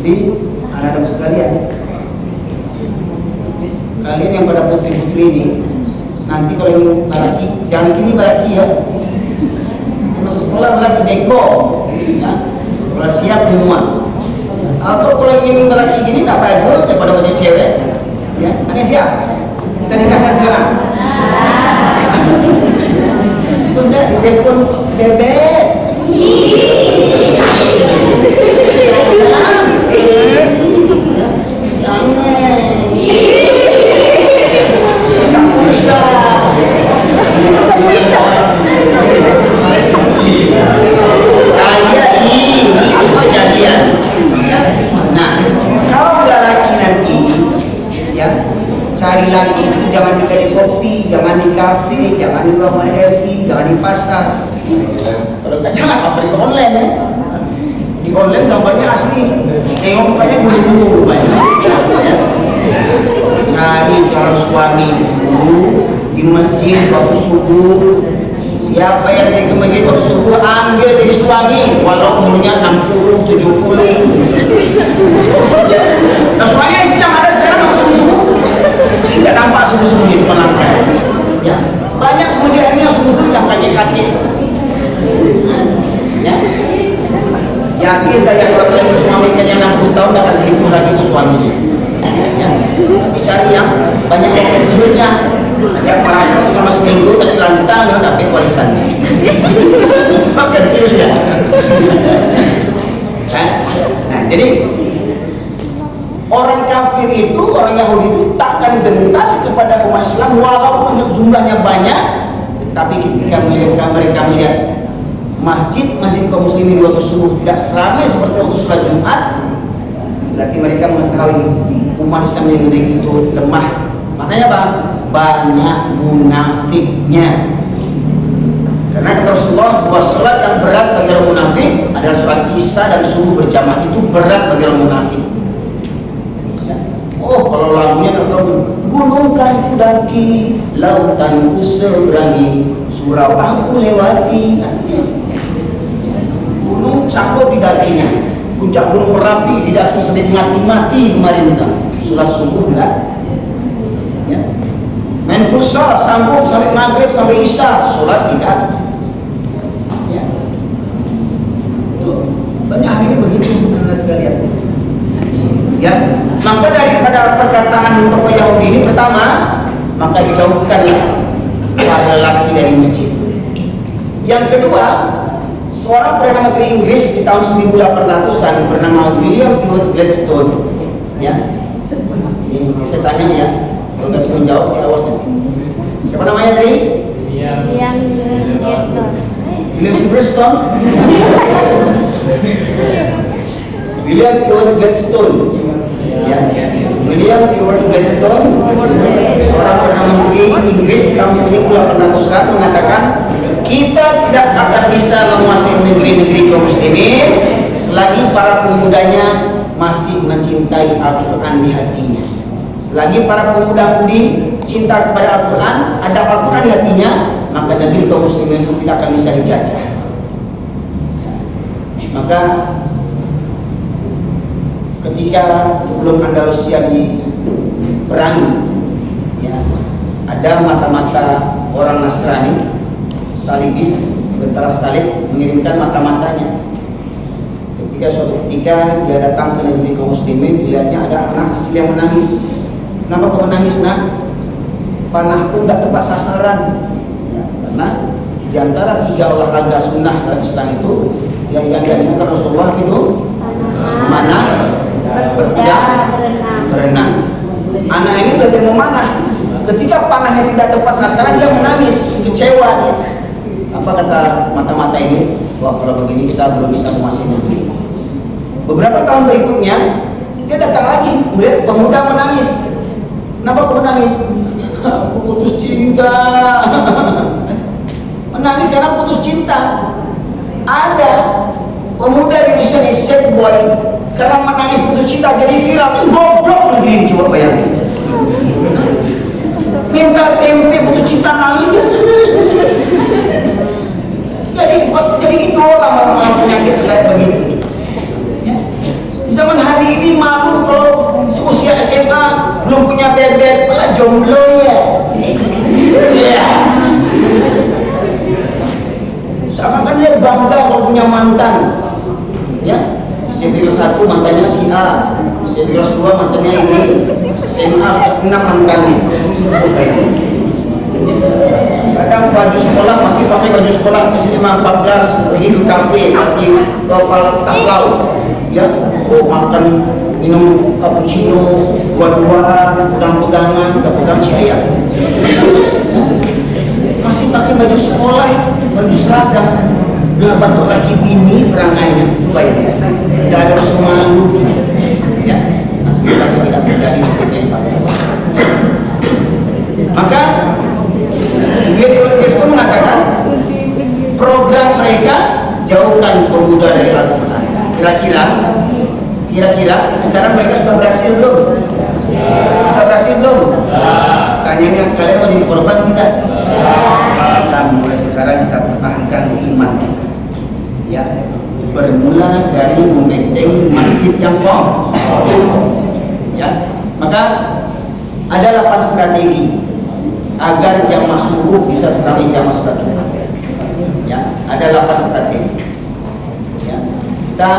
Jadi anak-anak sekalian, kalian yang pada putri-putri ini, nanti kalau ingin laki, jangan gini laki ya. Masuk sekolah laki deko, ya, kalau siap semua. Atau kalau ingin laki gini tak payah dulu daripada punya cewek, ya. Ada siap? Bisa nikahkan sekarang? Bunda ditelepon bebek. Cari lagi itu jangan di kedai kopi, jangan di kafe, jangan di bawah RI, jangan di pasar. Kalau jangan apa di online ya. Di online gambarnya asli, tengok mukanya bulu-bulu rupanya. Ya. Cari calon suami dulu di masjid waktu subuh. Siapa yang pergi ke masjid waktu subuh ambil jadi suami, walau umurnya 60, 70. Nah suami itu yang ada sekarang waktu subuh. Tidak nampak subuh-subuh itu melangkah. Ya, banyak kemudian yang subuh itu yang kaki-kaki. Ya, yakin saya kalau kalian bersuamikan yang 60 tahun akan selingkuh lagi itu suaminya. Ya, tapi cari yang banyak yang pensiunnya. Ajak merayakan selama seminggu tapi lantang tapi warisannya. Sampai itu ya. Nah, jadi orang kafir itu, orang Yahudi itu takkan gentar kepada umat Islam walaupun jumlahnya banyak, tetapi ketika mereka melihat masjid kaum muslimin waktu subuh tidak seramai seperti waktu sholat Jumat, berarti mereka mengetahui umat Islam yang itu lemah. Maknanya apa? Banyak munafiknya. Karena kata Rasulullah bahwa sholat yang berat bagi orang munafik adalah sholat Isya dan subuh berjamaah, itu berat bagi orang munafik. Oh, kalau lagunya terlalu gunungkan ku daki, lautan ku seberangi, surau aku lewati. Gunung sanggup didakinya, puncak gunung Merapi didaki sampai mati-mati kemarin kita. Sholat subuh enggak? Ya. Main futsal sanggup sampai maghrib sampai isya, sholat tidak. Ya. Tuh, banyak hari ini begitu teman-teman sekalian. Ya, maka daripada perkataan tokoh Yahudi ini, pertama, maka jauhkanlah para lelaki dari masjid. Yang kedua, seorang Perdana Menteri Inggris di tahun 1800-an bernama William Ewart Gladstone. Ya, ini saya tanya ya, kalau nggak bisa menjawab di awas nanti. Siapa namanya tadi? William Gladstone. William Silverstone. William Ewart Gladstone. Ya, William Ewart Gladstone, seorang Perdana Menteri Inggris tahun 1800-an mengatakan, kita tidak akan bisa menguasai negeri-negeri kaum muslimin selagi para pemudanya masih mencintai Al-Quran di hatinya. Selagi para pemuda-pemudi cinta kepada Al-Quran, ada Al-Quran di hatinya, maka negeri kaum muslimin itu tidak akan bisa dijajah. Maka ketika sebelum Andalusia diperangi, ya, ada mata-mata orang Nasrani, salibis, tentara salib mengirimkan mata-matanya. Ketika dia datang ke negeri kaum muslimin, dilihatnya ada anak kecil yang menangis. Kenapa kau menangis, nak? Panahku tidak tepat sasaran. Ya, karena di antara 3 olahraga sunnah dalam Islam itu yang dianjurkan Rasulullah itu mana? Berkuda, berenang. Anak ini belajar memanah. Ketika panahnya tidak tepat sasaran, dia menangis, kecewa dia. Apa kata mata-mata ini? Wah, kalau begini kita belum bisa menguasai negeri. Beberapa tahun berikutnya, dia datang lagi melihat pemuda menangis. Kenapa kau menangis? Aku putus cinta. Menangis karena putus cinta. Ada pemuda di Indonesia nih, sad boy, karena menangis putus cinta jadi viral. Goblok negeri ini, coba bayangin. Minta tempe putus cinta nangis. Jadi idola malah penyakit selain begitu. Ya. Di zaman hari ini ini malu kalau seusia SMA belum punya bebek, jomblo ya. Iya. Seakan-akan dia bangga kalau punya mantan. Ya, SMP kelas 1 mantannya si A, SMP kelas 2 mantannya ini, SMA 6 mantannya. Kadang baju sekolah masih pakai baju sekolah SMA 14, pergi ke kafe, pergi ke Taklau, ya, makan minum cappuccino, buat-buatan, pegang-pegangan, kita pegang cahaya. Masih pakai baju sekolah, baju seragam. Lah bentuk lagi bini perangainya, bayangkan. Tidak ada rasa malu, ya. Nah, semoga tidak terjadi di SMP 14. Maka George itu mengatakan program mereka jauhkan pemuda dari Al-Quran. Kira-kira sekarang mereka sudah berhasil belum? Sudah berhasil belum? Tanyanya kalian mau jadi korban tidak? Kita mulai sekarang kita pertahankan iman kita. Ya, bermula dari membenteng masjid yang kokoh. Ya, maka ada 8 strategi agar jamaah subuh bisa seramai jamaah sholat Jumat. Ya, ada 8 strategi. Ya, kita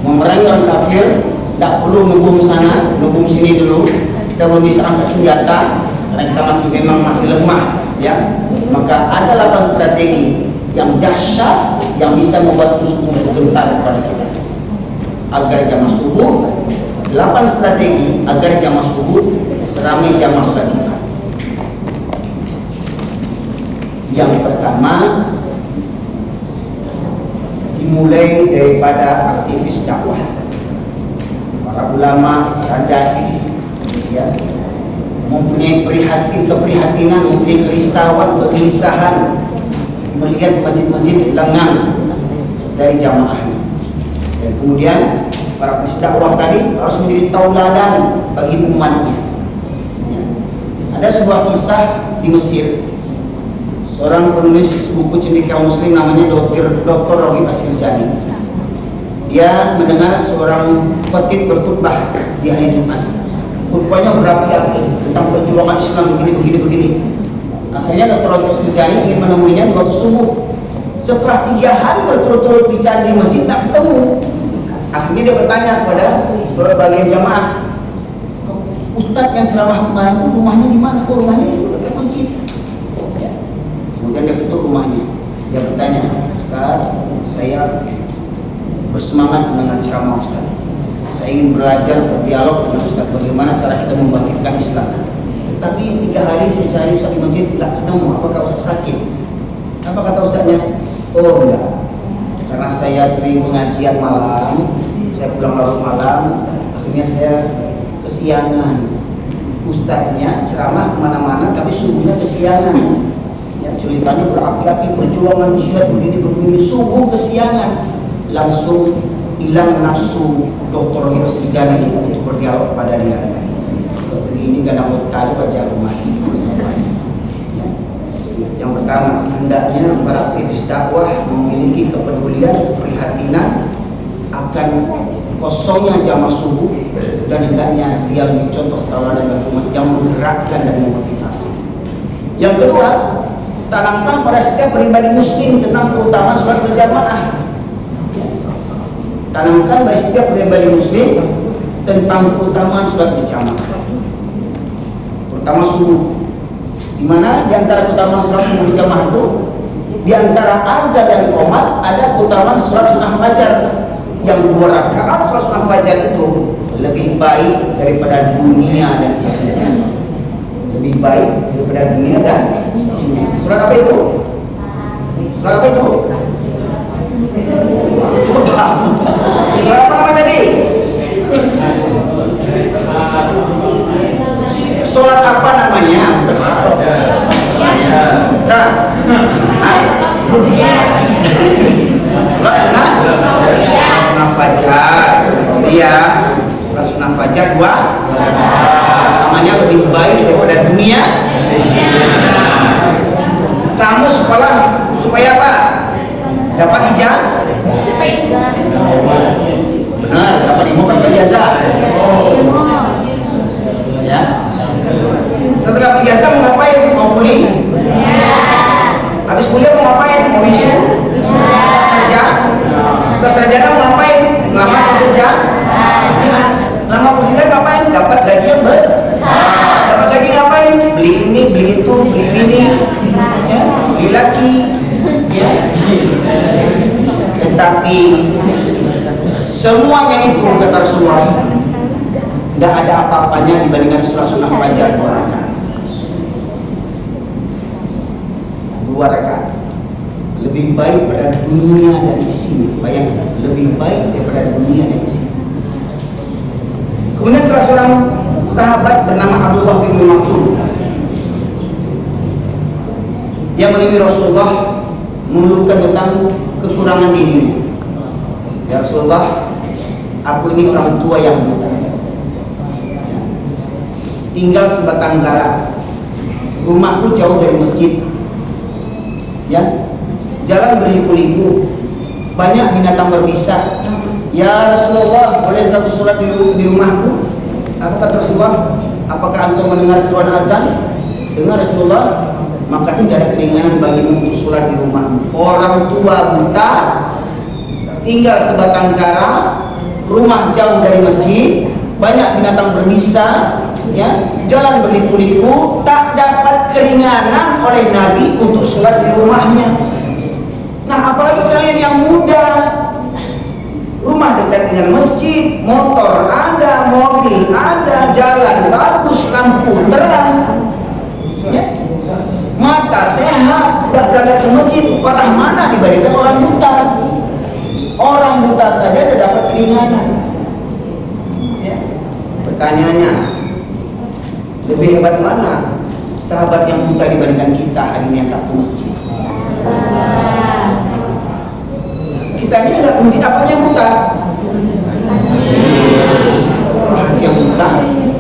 memerangi orang kafir, tidak perlu ngebom sana, ngebom sini dulu. Kita belum bisa angkat senjata karena kita memang masih lemah. Ya, maka ada 8 strategi yang dahsyat yang bisa membuat musuh-musuh gentar kepada kita. Agar jamaah subuh, 8 strategi agar jamaah subuh seramai jamaah sholat Jumat. Yang pertama, dimulai daripada aktivis dakwah, para ulama, para dai, ya, mempunyai keprihatinan, mempunyai kegelisahan melihat masjid-masjid lengang dari jamaahnya. Dan kemudian para aktivis dakwah tadi harus menjadi tauladan bagi umatnya. Ya. Ada sebuah kisah di Mesir. Seorang penulis buku cendekia Muslim namanya Dr. Rohib Asirjani. Dia mendengar seorang khatib berkhutbah di hari Jumat. Khutbahnya berapi-api tentang perjuangan Islam begini. Akhirnya Dr. Rohib Asirjani ingin menemuinya di waktu subuh. Setelah 3 hari berturut-turut bicara di masjid tak ketemu. Akhirnya dia bertanya kepada sebagian jamaah, Ustadz yang ceramah kemarin itu rumahnya di mana? Oh, rumahnya itu dekat masjid. Kemudian dia ketuk rumahnya. Dia bertanya, Ustaz, saya bersemangat mendengar ceramah Ustaz. Saya ingin belajar berdialog dengan Ustaz bagaimana cara kita membangkitkan Islam. Tapi 3 hari saya cari Ustaz di masjid tidak ketemu. Apakah Ustaz sakit? Apa kata Ustaznya? Oh enggak, karena saya sering pengajian malam, saya pulang larut malam, akhirnya saya kesiangan. Ustaznya ceramah kemana-mana tapi subuhnya kesiangan. Ceritanya berapi-api, perjuangan jihad begini, subuh kesiangan, langsung hilang nafsu Dr. Rohib Asirjani untuk berdialog kepada dia. Ini gak ada tadi baca rumah ini bersamanya. Ya. Yang pertama, hendaknya para aktivis dakwah memiliki kepedulian, keprihatinan akan kosongnya jamaah subuh, dan hendaknya dia menjadi contoh tauladan dan umat yang menggerakkan dan memotivasi. Yang kedua, tanamkan pada setiap pribadi muslim tentang keutamaan sholat berjamaah. Tanamkan pada setiap pribadi muslim tentang keutamaan sholat berjamaah, terutama subuh. Di mana di antara keutamaan sholat subuh berjamaah itu, di antara azan dan qomat ada keutamaan sholat sunnah fajar. Yang 2 rakaat sholat sunnah fajar itu lebih baik daripada dunia dan isinya. Lebih baik daripada dunia dan isinya. Surat apa itu? Surat apa itu? Surat apa namanya tadi? Surat apa namanya? Nah, surat sunnah fajar. Iya, surat sunnah fajar 2. Namanya lebih baik daripada dunia. Kamu sekolah supaya apa? Dapat ijazah? Benar, dapat ilmu kan ijazah. beli itu, beli ini, ya, beli lagi, ya. Tetapi semuanya itu kata Rasulullah tidak ada apa-apanya dibandingkan sholat sunnah fajar 2 rakaat. 2 rakaat lebih baik pada dunia dan isinya. Bayangkan, lebih baik daripada dunia dan isinya. Kemudian salah seorang sahabat bernama Abdullah bin Mas'ud yang menemui Rasulullah mengeluhkan tentang kekurangan dirinya. Ya Rasulullah, aku ini orang tua yang buta, ya. Tinggal sebatang kara, rumahku jauh dari masjid, ya, jalan berliku-liku, banyak binatang berbisa. Ya Rasulullah, boleh aku sholat di rumahku? Apa kata Rasulullah? Apakah engkau mendengar seruan azan? Dengar Rasulullah, maka tidak ada keringanan bagimu untuk sholat di rumahmu. Orang tua buta, tinggal sebatang kara, rumah jauh dari masjid, banyak binatang berbisa, ya, jalan berliku-liku, tak dapat keringanan oleh Nabi untuk sholat di rumahnya. Nah, apalagi kalian yang muda, rumah dekat dengan masjid, motor ada, mobil ada, jalan bagus, lampu terang, ya, mata sehat, tidak berangkat ke masjid, parah mana dibandingkan orang buta. Orang buta saja tidak dapat keringanan, ya. Pertanyaannya, lebih hebat mana sahabat yang buta dibandingkan kita hari ini yang tak ke masjid? Kita ini nggak ke masjid, apanya yang buta? Yang buta.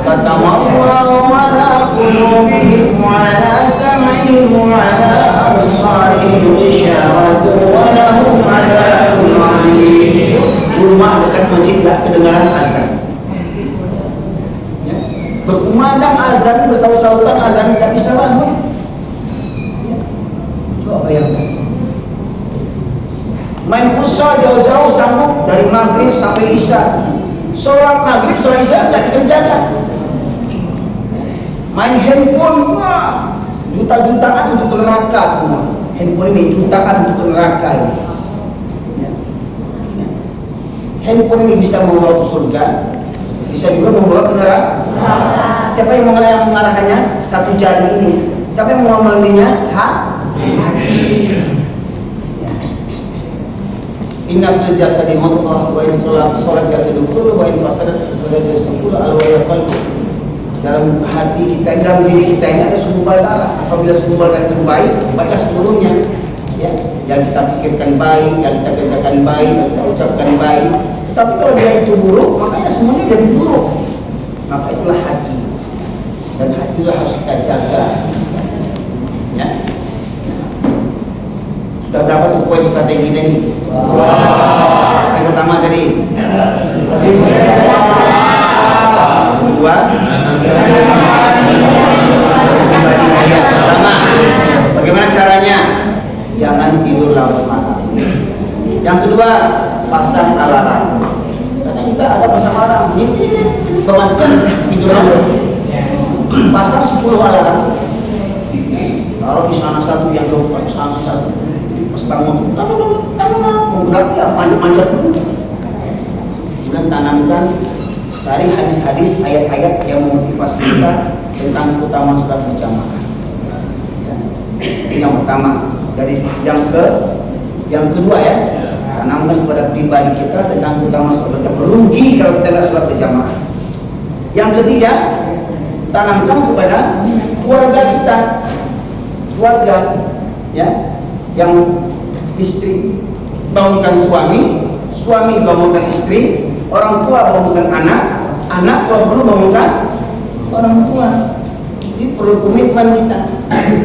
Fatamallahu ala qulubihim wa ala sam'ihim wa ala absarihim ghishawatun wa lahum adabun 'adzim. Rumah dekat masjid nggak kedengaran azan, ya. Berkumandang azan, bersaut-sautan azan, tidak bisa bangun, ya. Coba bayangkan, main futsal jauh-jauh sanggup dari maghrib sampai isya, sholat maghrib, sholat isya nggak dikerjakan. Main handphone, wah, juta-jutaan untuk neraka semua. Handphone ini jutaan untuk neraka ini, ya. Ya. Handphone ini bisa membawa ke surga, bisa juga membawa ke neraka. Siapa yang mengarahkannya? Satu jari ini. Siapa yang mengambilnya? Hati. Inna fil jasadi mudghah wa in salat jasadu kullu wa in fasadat fasadat jasadu kullu ala wa yaqalbu. Dalam hati kita, dalam diri kita ini ada segumpal darah. Apabila segumpal darah itu baik, baiklah seluruhnya, ya. Yang kita pikirkan baik, yang kita kerjakan baik, yang kita ucapkan baik. Tapi kalau dia itu buruk, makanya semuanya jadi buruk. Maka itulah hati, dan hati itu harus kita jaga, ya. Sudah berapa tuh poin strategi tadi? Yang pertama tadi, yang kedua, pribadi kalian. Pertama, bagaimana caranya? Jangan tidur larut malam. Yang kedua, pasang alarm. Karena kita ada pasang alarm. Ini kematian tidur larut. Pasang 10 alarm. Kalau di sana satu, yang lupa di sana satu. Pas bangun, mau gerak ya, manjat-manjat dulu. Kemudian tanamkan, cari hadis-hadis, ayat-ayat yang memotivasi kita tentang keutamaan sholat berjamaah. Ya. Itu yang pertama. Dari yang kedua, ya, tanamkan kepada pribadi kita tentang keutamaan sholat berjamaah. Rugi kalau kita tidak sholat berjamaah. Yang ketiga, tanamkan kepada keluarga kita, keluarga, ya, yang istri bangunkan suami, suami bangunkan istri, orang tua bangunkan anak, anak kalau perlu bangunkan orang tua. Jadi perlu komitmen kita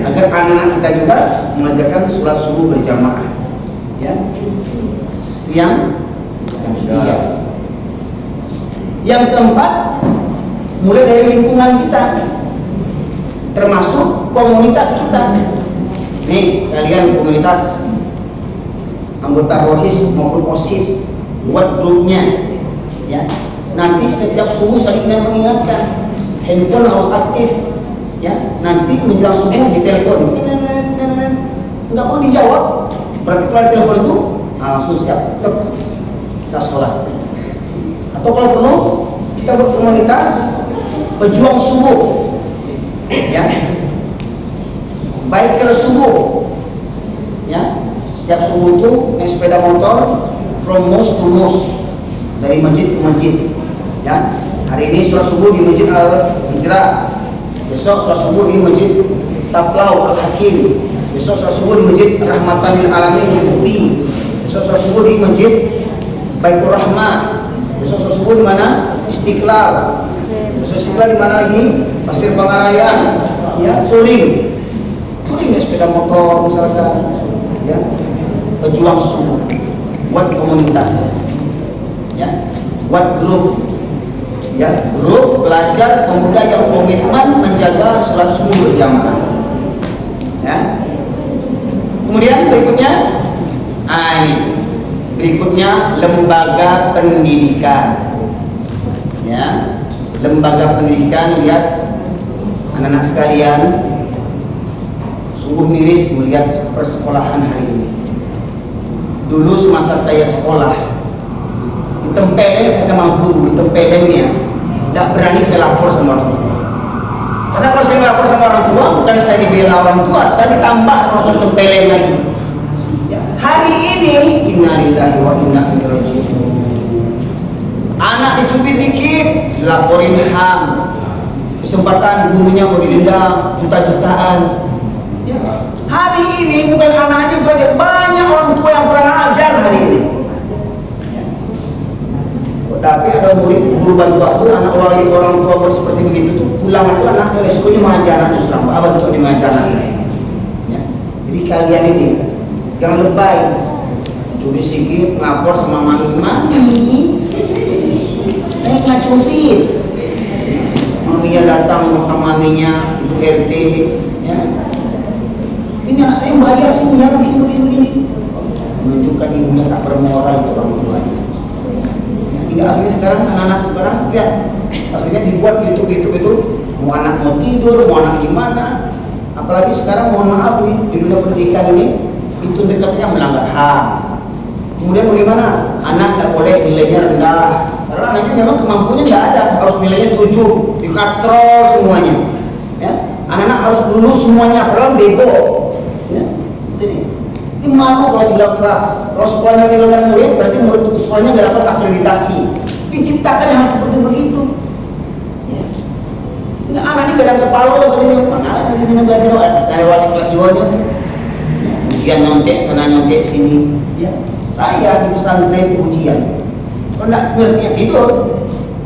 agar anak-anak kita juga mengajarkan sholat subuh berjamaah, ya. Yang ketiga. Yang keempat, mulai dari lingkungan kita, termasuk komunitas kita. Nih, kalian komunitas anggota ROHIS maupun OSIS, buat grupnya, ya. Nanti setiap subuh saling mengingatkan, handphone harus aktif, Ya, nanti menjelang subuh ditelepon, nggak mau dijawab, berarti kalau telepon itu langsung siap, tetap kita sholat. Atau kalau perlu kita berkomunitas pejuang subuh, ya, baik ke subuh, ya, setiap subuh itu naik sepeda motor from mosque to mosque, dari masjid ke masjid, ya. Hari ini sholat subuh di Masjid Al-Hijrah, besok sholat subuh di Masjid Taplau Al-Hakim, besok sholat subuh di Masjid Rahmatan lil Alamin di Ubi, besok sholat subuh di Masjid Baitur Rahmah, besok sholat subuh di mana? Istiqlal, besok Istiqlal di mana lagi? Pasir Pangarayan, ya, touring ya, sepeda motor misalkan, ya, pejuang subuh, buat komunitas, ya, buat grup. Ya, grup pelajar pemuda yang komitmen menjaga sholat subuh berjamaah. Ya. Kemudian berikutnya, ini berikutnya lembaga pendidikan. Ya, lembaga pendidikan, lihat anak-anak sekalian, sungguh miris melihat persekolahan hari ini. Dulu semasa saya sekolah, ditempelin saya sama guru, ditempelin tidak berani saya lapor sama orang tua. Karena kalau saya lapor sama orang tua, bukan saya dibela orang tua, saya ditambah sama orang tua, ditempelin lagi. Ya. Hari ini, innalillahi wa inna ilaihi raji'un. Anak dicubit dikit, dilaporin HAM. Kesempatan gurunya mau didenda juta-jutaan. Ya. Hari ini bukan anak aja, banyak orang tua yang kurang ajar hari ini. Tapi ada murid guru bantu waktu anak orang tua murid seperti begitu tuh pulang itu anaknya esoknya mengajar anaknya sudah apa bantu di mengajar anaknya. Ya. Jadi kalian ini jangan lebay, cubit sedikit lapor sama mami, saya kena cubit. Maminya datang sama maminya ibu RT, ya. Ini anak saya bayar sih ya begini. Menunjukkan ibunya tak bermoral itu orang tuanya. Hingga akhirnya sekarang anak-anak sekarang lihat, akhirnya dibuat YouTube itu mau anak mau tidur, mau anak gimana. Apalagi sekarang mohon maaf nih di dunia pendidikan ini itu dekatnya melanggar HAM. Kemudian bagaimana? Anak tidak boleh nilainya rendah karena anaknya memang kemampuannya tidak ada, harus nilainya 7, dikatrol semuanya. Ya, anak-anak harus lulus semuanya, padahal bego. Ya. Ini malu kalau di dalam kelas. Kalau sekolahnya meninggalkan murid, berarti murid itu sekolahnya nggak dapat akreditasi. Diciptakan hal seperti begitu. Ya. Nggak, anak ini kadang kepala sebenarnya. Mana ada di belajar kayak wali kelas 2 aja. Ya, ujian nyontek sana nyontek sini. Ya. Saya di pesantren itu ujian. Kalau nggak ngerti ya tidur.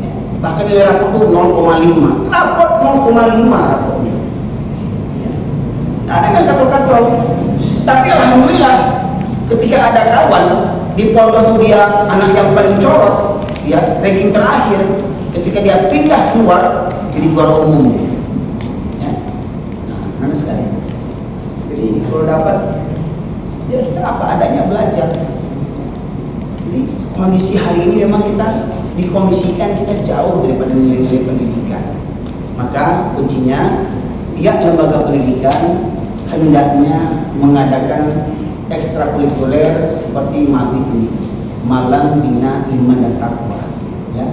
Ya. Bahkan nilai rapor itu 0,5. Rapor 0,5 rapornya. Ya. Nggak ada yang bisa berkatrol. Tapi alhamdulillah ketika ada kawan di pondok itu dia anak yang paling corot, ya ranking terakhir, ketika dia pindah keluar jadi juara umum dia. Ya. Nah, anak sekali. Jadi kalau dapat, ya kita apa adanya belajar. Jadi kondisi hari ini memang kita dikondisikan kita jauh daripada nilai-nilai pendidikan. Maka kuncinya pihak lembaga pendidikan hendaknya mengadakan ekstrakurikuler seperti MABIT ini, Malam Bina Iman dan Takwa, ya,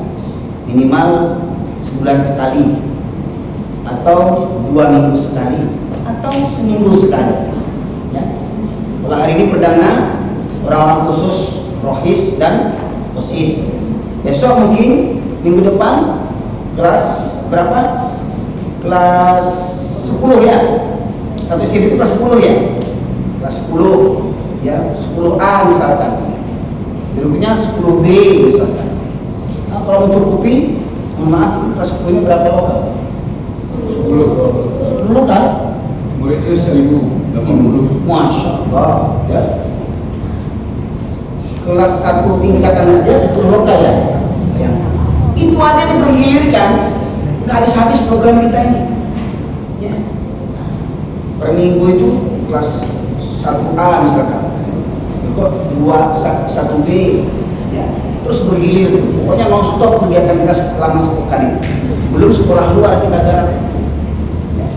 minimal sebulan sekali atau 2 minggu sekali atau seminggu sekali. Ya. Kalau hari ini perdana orang-orang khusus rohis dan osis, besok mungkin minggu depan kelas berapa? Kelas 10 ya. Satu sini itu kelas 10 ya, kelas 10 ya, 10A misalkan, berikutnya 10B misalkan. Nah, kalau mencukupi, mohon maaf, kelas 10 ini berapa lokal? 10 lokal? Muridnya 1080. Masya Allah, ya. Kelas 1 tingkatan aja 10 lokal ya. Bayangkan. Itu aja dipergilirkan, nggak habis-habis program kita ini. Ya. Per minggu itu kelas 1A misalkan, kok 1B, ya. Terus bergilir tuh. Pokoknya non stop kegiatan kita selama sepekan ini. Belum sekolah luar kita garap. Ya.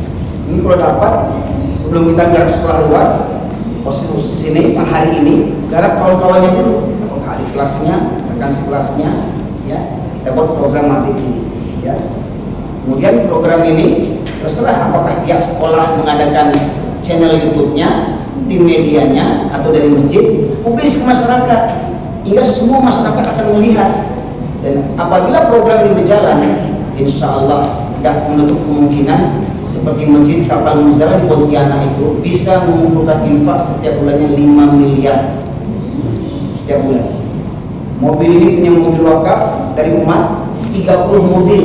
Ini kalau dapat sebelum kita garap sekolah luar, posisi ini yang hari ini garap kawan-kawannya dulu, apakah adik kelasnya, rekan sekelasnya, ya kita buat program mati ini, ya. Kemudian program ini terserah apakah pihak sekolah mengadakan channel YouTube-nya, tim medianya, atau dari masjid, publis ke masyarakat, hingga semua masyarakat akan melihat. Dan apabila program ini berjalan, insya Allah tidak menutup kemungkinan seperti Masjid Kapal Muzara di Pontianak itu bisa mengumpulkan infak setiap bulannya 5 miliar setiap bulan. Mobil ini punya mobil wakaf dari umat 30 mobil,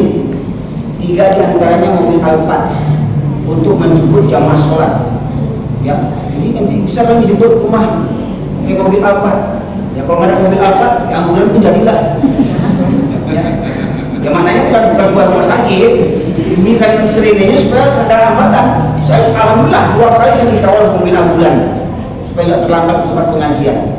3 diantaranya mobil Alphard untuk menjemput jamaah sholat. Ya, jadi nanti bisa kami jemput ke rumah pakai mobil Alphard. Ya kalau nggak ada mobil Alphard, ya ambulan pun jadilah. Ya mananya bukan buat rumah sakit. Ini kan sering ini supaya ada hambatan. Saya alhamdulillah 2 kali saya dikawal mobil ambulan supaya tidak terlambat tempat pengajian.